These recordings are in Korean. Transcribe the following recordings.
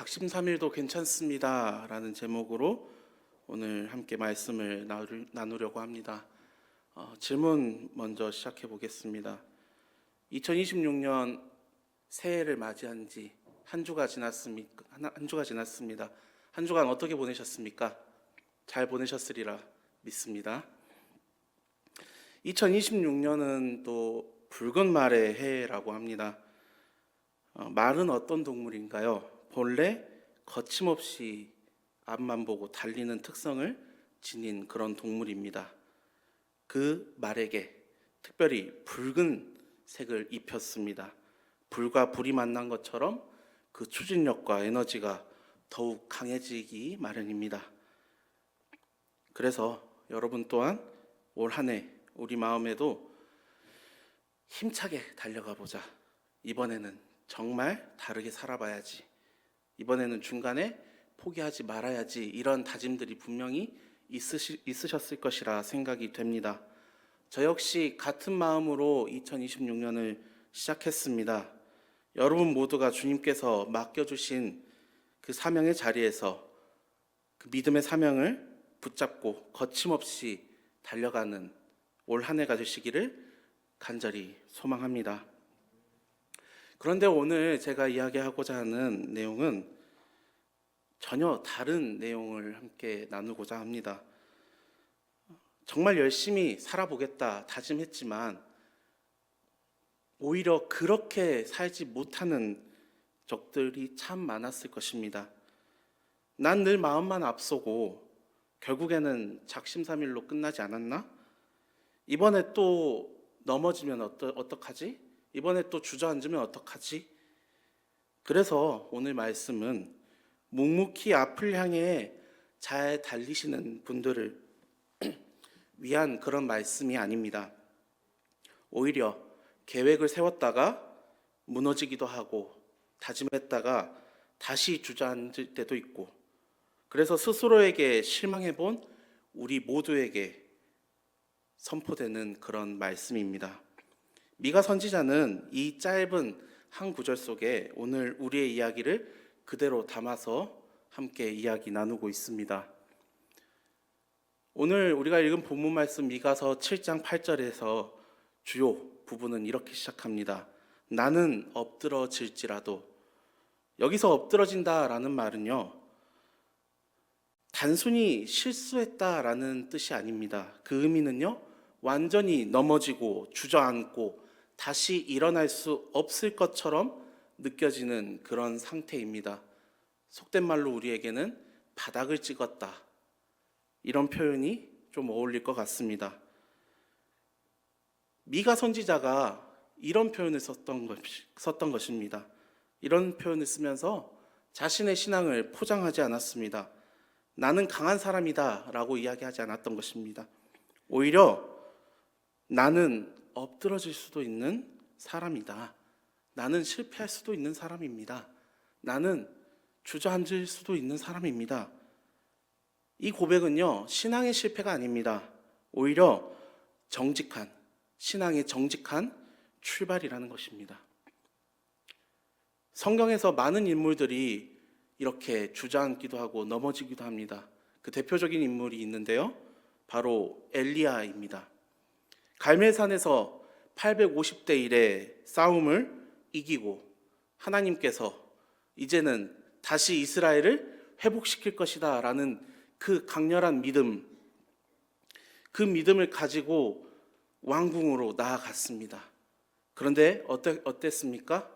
작심삼일도 괜찮습니다 라는 제목으로 오늘 함께 말씀을 나누려고 합니다. 질문 먼저 시작해 보겠습니다. 2026년 새해를 맞이한 지 한 주가 지났습니까? 한 주가 지났습니다. 한 주간 어떻게 보내셨습니까? 잘 보내셨으리라 믿습니다. 2026년은 또 붉은 말의 해라고 합니다. 말은 어떤 동물인가요? 본래 거침없이 앞만 보고 달리는 특성을 지닌 그런 동물입니다. 그 말에게 특별히 붉은 색을 입혔습니다. 불과 불이 만난 것처럼 그 추진력과 에너지가 더욱 강해지기 마련입니다. 그래서 여러분 또한 올 한 해 우리 마음에도 힘차게 달려가 보자. 이번에는 정말 다르게 살아봐야지. 이번에는 중간에 포기하지 말아야지. 이런 다짐들이 분명히 있으셨을 것이라 생각이 됩니다. 저 역시 같은 마음으로 2026년을 시작했습니다. 여러분 모두가 주님께서 맡겨주신 그 사명의 자리에서 그 믿음의 사명을 붙잡고 거침없이 달려가는 올 한 해가 되시기를 간절히 소망합니다. 그런데 오늘 제가 이야기하고자 하는 내용은 전혀 다른 내용을 함께 나누고자 합니다. 정말 열심히 살아보겠다 다짐했지만 오히려 그렇게 살지 못하는 적들이 참 많았을 것입니다. 난 늘 마음만 앞서고 결국에는 작심삼일로 끝나지 않았나? 이번에 또 넘어지면 어떡하지? 이번에 또 주저앉으면 어떡하지? 그래서 오늘 말씀은 묵묵히 앞을 향해 잘 달리시는 분들을 위한 그런 말씀이 아닙니다. 오히려 계획을 세웠다가 무너지기도 하고 다짐했다가 다시 주저앉을 때도 있고, 그래서 스스로에게 실망해본 우리 모두에게 선포되는 그런 말씀입니다. 미가 선지자는 이 짧은 한 구절 속에 오늘 우리의 이야기를 그대로 담아서 함께 이야기 나누고 있습니다. 오늘 우리가 읽은 본문 말씀 미가서 7장 8절에서 주요 부분은 이렇게 시작합니다. 나는 엎드러질지라도. 여기서 엎드러진다라는 말은요, 단순히 실수했다라는 뜻이 아닙니다. 그 의미는요, 완전히 넘어지고 주저앉고 다시 일어날 수 없을 것처럼 느껴지는 그런 상태입니다. 속된 말로 우리에게는 바닥을 찍었다, 이런 표현이 좀 어울릴 것 같습니다. 미가 선지자가 이런 표현을 썼던 것입니다. 이런 표현을 쓰면서 자신의 신앙을 포장하지 않았습니다. 나는 강한 사람이다 라고 이야기하지 않았던 것입니다. 오히려 나는 엎드러질 수도 있는 사람이다. 나는 실패할 수도 있는 사람입니다. 나는 주저앉을 수도 있는 사람입니다. 이 고백은요, 신앙의 실패가 아닙니다. 오히려 신앙의 정직한 출발이라는 것입니다. 성경에서 많은 인물들이 이렇게 주저앉기도 하고 넘어지기도 합니다. 그 대표적인 인물이 있는데요, 바로 엘리야입니다. 갈멜산에서 850대 1의 싸움을 이기고 하나님께서 이제는 다시 이스라엘을 회복시킬 것이다 라는 그 강렬한 믿음, 그 믿음을 가지고 왕궁으로 나아갔습니다. 그런데 어땠습니까?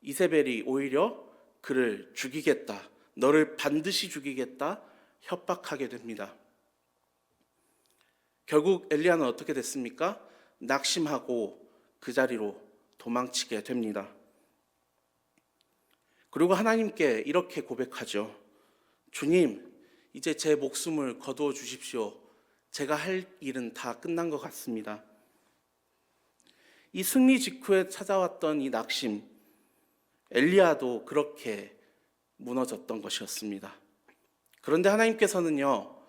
이세벨이 오히려 그를 죽이겠다, 너를 반드시 죽이겠다 협박하게 됩니다. 결국 엘리야는 어떻게 됐습니까? 낙심하고 그 자리로 도망치게 됩니다. 그리고 하나님께 이렇게 고백하죠. 주님, 이제 제 목숨을 거두어 주십시오. 제가 할 일은 다 끝난 것 같습니다. 이 승리 직후에 찾아왔던 이 낙심, 엘리야도 그렇게 무너졌던 것이었습니다. 그런데 하나님께서는요,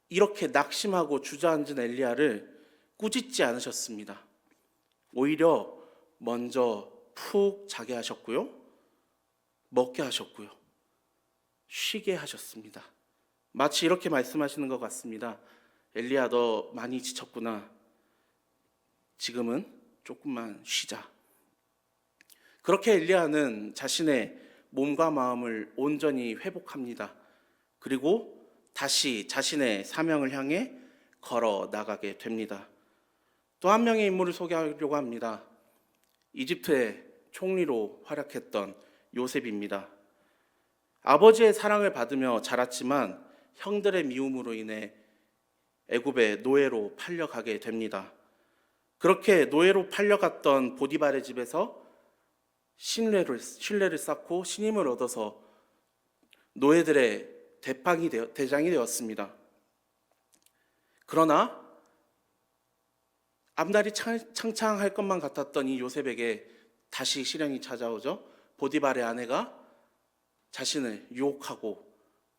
이렇게 낙심하고 주저앉은 엘리야를 꾸짖지 않으셨습니다. 오히려 먼저 푹 자게 하셨고요, 먹게 하셨고요, 쉬게 하셨습니다. 마치 이렇게 말씀하시는 것 같습니다. 엘리야, 너 많이 지쳤구나. 지금은 조금만 쉬자. 그렇게 엘리야는 자신의 몸과 마음을 온전히 회복합니다. 그리고 다시 자신의 사명을 향해 걸어 나가게 됩니다. 또 한 명의 인물을 소개하려고 합니다. 이집트의 총리로 활약했던 요셉입니다. 아버지의 사랑을 받으며 자랐지만 형들의 미움으로 인해 애굽의 노예로 팔려가게 됩니다. 그렇게 노예로 팔려갔던 보디발의 집에서 신뢰를 쌓고 신임을 얻어서 노예들의 대장이 되었습니다. 그러나 앞날이 창창할 것만 같았던 이 요셉에게 다시 시련이 찾아오죠. 보디발의 아내가 자신을 유혹하고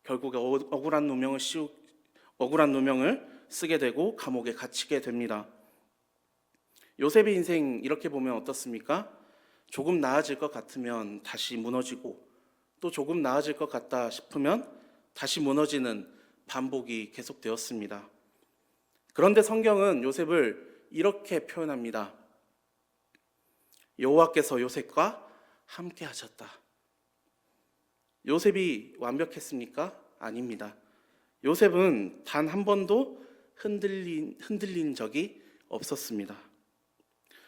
결국에 억울한 누명을 쓰게 되고 감옥에 갇히게 됩니다. 요셉의 인생 이렇게 보면 어떻습니까? 조금 나아질 것 같으면 다시 무너지고 또 조금 나아질 것 같다 싶으면 다시 무너지는 반복이 계속되었습니다. 그런데 성경은 요셉을 이렇게 표현합니다. 여호와께서 요셉과 함께 하셨다. 요셉이 완벽했습니까? 아닙니다. 요셉은 단 한 번도 흔들린 적이 없었습니다.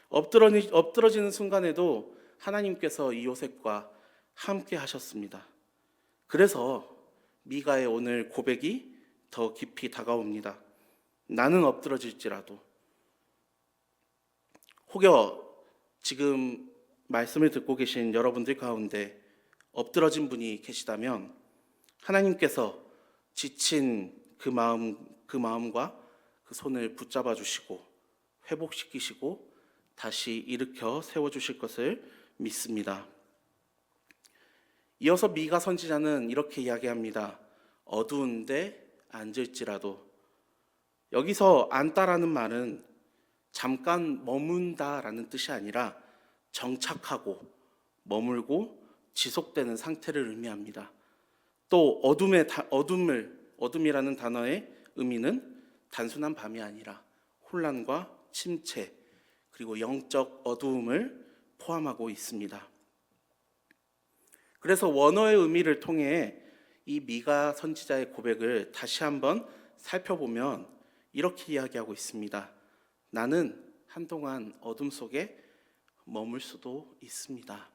엎드러지는 순간에도 하나님께서 이 요셉과 함께 하셨습니다. 그래서 미가의 오늘 고백이 더 깊이 다가옵니다. 나는 엎드러질지라도. 혹여 지금 말씀을 듣고 계신 여러분들 가운데 엎드러진 분이 계시다면 하나님께서 지친 그 마음과 그 손을 붙잡아 주시고 회복시키시고 다시 일으켜 세워주실 것을 믿습니다. 이어서 미가 선지자는 이렇게 이야기합니다. 어두운데 앉을지라도. 여기서 앉다라는 말은 잠깐 머문다라는 뜻이 아니라 정착하고 머물고 지속되는 상태를 의미합니다. 또 어둠이라는 단어의 의미는 단순한 밤이 아니라 혼란과 침체 그리고 영적 어두움을 포함하고 있습니다. 그래서 원어의 의미를 통해 이 미가 선지자의 고백을 다시 한번 살펴보면 이렇게 이야기하고 있습니다. 나는 한동안 어둠 속에 머물 수도 있습니다.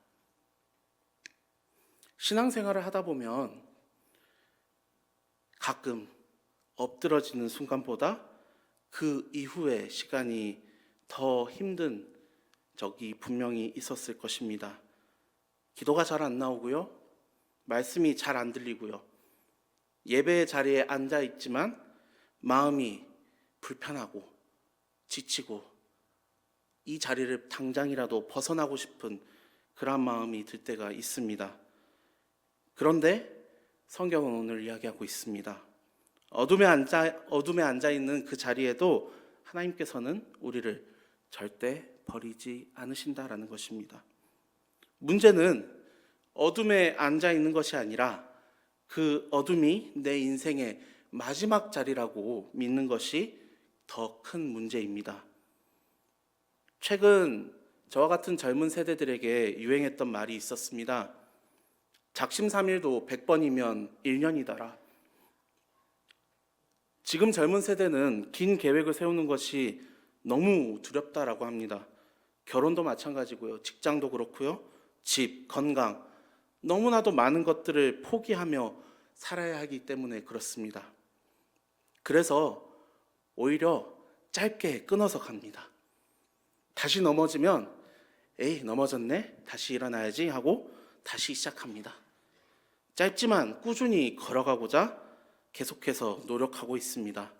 신앙생활을 하다 보면 가끔 엎드러지는 순간보다 그 이후의 시간이 더 힘든 적이 분명히 있었을 것입니다. 기도가 잘 안 나오고요. 말씀이 잘 안 들리고요. 예배의 자리에 앉아 있지만 마음이 불편하고 지치고 이 자리를 당장이라도 벗어나고 싶은 그런 마음이 들 때가 있습니다. 그런데 성경은 오늘 이야기하고 있습니다. 어둠에 앉아 있는 그 자리에도 하나님께서는 우리를 절대 버리지 않으신다라는 것입니다. 문제는 어둠에 앉아 있는 것이 아니라 그 어둠이 내 인생의 마지막 자리라고 믿는 것이 더 큰 문제입니다. 최근 저와 같은 젊은 세대들에게 유행했던 말이 있었습니다. 작심삼일도 100번이면 1년이더라. 지금 젊은 세대는 긴 계획을 세우는 것이 너무 두렵다라고 합니다. 결혼도 마찬가지고요. 직장도 그렇고요. 집, 건강, 너무나도 많은 것들을 포기하며 살아야 하기 때문에 그렇습니다. 그래서 오히려 짧게 끊어서 갑니다. 다시 넘어지면 에이 넘어졌네 다시 일어나야지 하고 다시 시작합니다. 짧지만 꾸준히 걸어가고자 계속해서 노력하고 있습니다.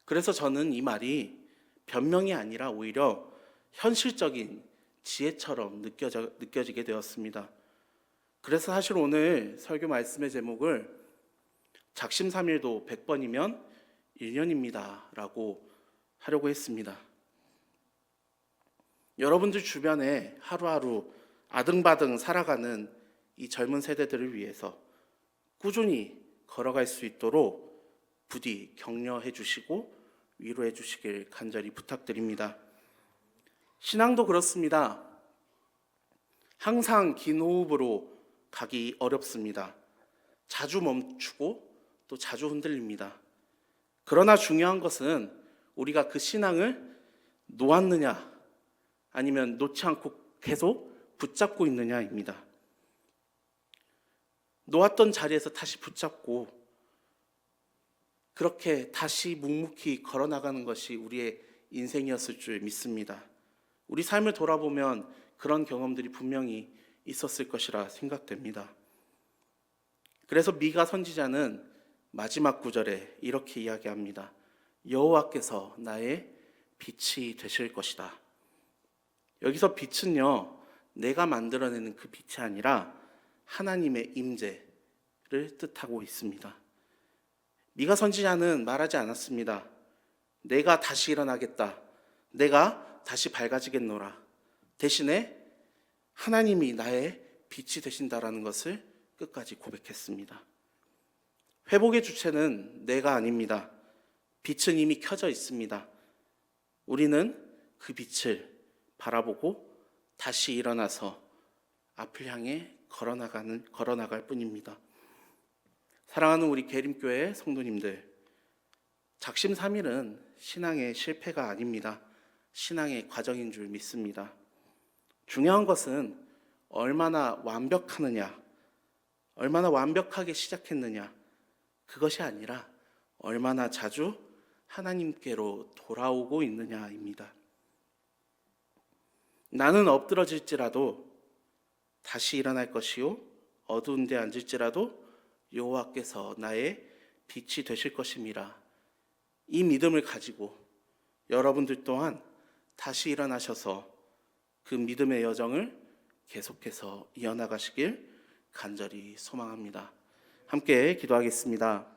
그래서 저는 이 말이 변명이 아니라 오히려 현실적인 지혜처럼 느껴지게 되었습니다. 그래서 사실 오늘 설교 말씀의 제목을 작심삼일도 100번이면 1년입니다 라고 하려고 했습니다. 여러분들 주변에 하루하루 아등바등 살아가는 이 젊은 세대들을 위해서 꾸준히 걸어갈 수 있도록 부디 격려해 주시고 위로해 주시길 간절히 부탁드립니다. 신앙도 그렇습니다. 항상 긴 호흡으로 가기 어렵습니다. 자주 멈추고 또 자주 흔들립니다. 그러나 중요한 것은 우리가 그 신앙을 놓았느냐 아니면 놓지 않고 계속 붙잡고 있느냐입니다. 놓았던 자리에서 다시 붙잡고 그렇게 다시 묵묵히 걸어나가는 것이 우리의 인생이었을 줄 믿습니다. 우리 삶을 돌아보면 그런 경험들이 분명히 있었을 것이라 생각됩니다. 그래서 미가 선지자는 마지막 구절에 이렇게 이야기합니다. 여호와께서 나의 빛이 되실 것이다. 여기서 빛은요, 내가 만들어내는 그 빛이 아니라 하나님의 임재를 뜻하고 있습니다. 미가 선지자는 말하지 않았습니다. 내가 다시 일어나겠다. 내가 다시 밝아지겠노라. 대신에 하나님이 나의 빛이 되신다라는 것을 끝까지 고백했습니다. 회복의 주체는 내가 아닙니다. 빛은 이미 켜져 있습니다. 우리는 그 빛을 바라보고 다시 일어나서 앞을 향해 걸어나갈 뿐입니다. 사랑하는 우리 계림교회 성도님들, 작심삼일은 신앙의 실패가 아닙니다. 신앙의 과정인 줄 믿습니다. 중요한 것은 얼마나 완벽하느냐, 얼마나 완벽하게 시작했느냐, 그것이 아니라 얼마나 자주 하나님께로 돌아오고 있느냐입니다. 나는 엎드러질지라도 다시 일어날 것이요 어두운 데 앉을지라도 여호와께서 나의 빛이 되실 것임이라. 이 믿음을 가지고 여러분들 또한 다시 일어나셔서 그 믿음의 여정을 계속해서 이어나가시길 간절히 소망합니다. 함께 기도하겠습니다.